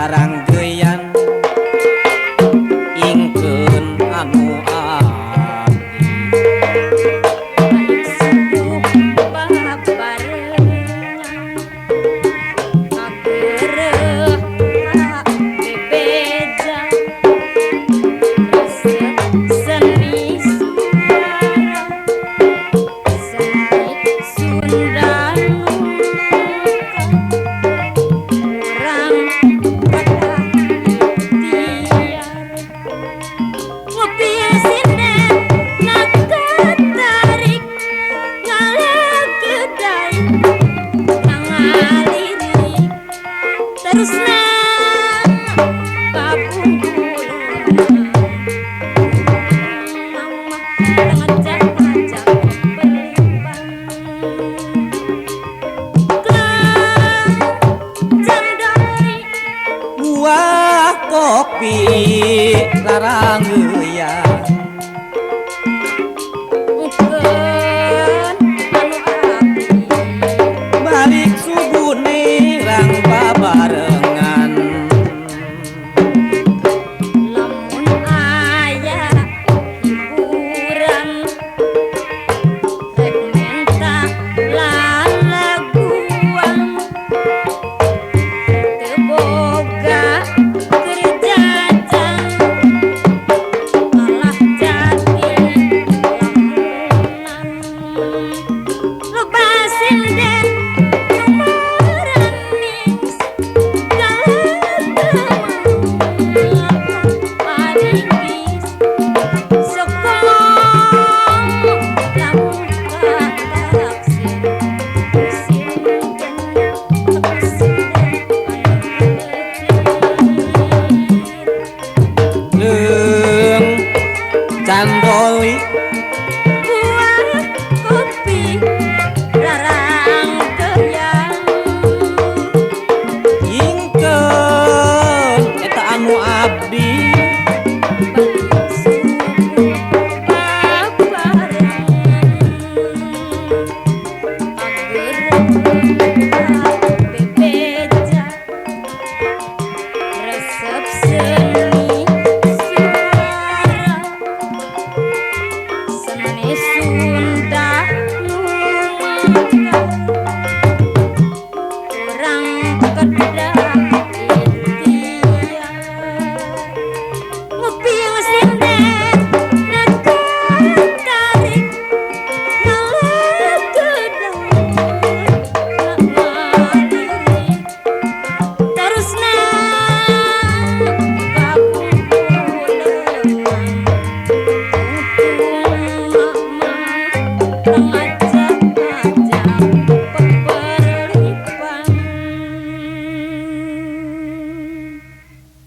barang geyan ingkeun anu buah kopi larang ya balik subuh nerang babarengan lamun aya hiburan rek menta lalaguan teu boga keur jajan malah jadi lamunan loba sinden candoli buah kopi larang goyang ingkeun eta anu abdi balik subuh babarengan ageureuh bebeja resep seni suara seni Sunda lumangka urang kedah ikhtiar nguping sinden nakatarik ngalegedan ngaliri terusna kabungkuleungan untung mama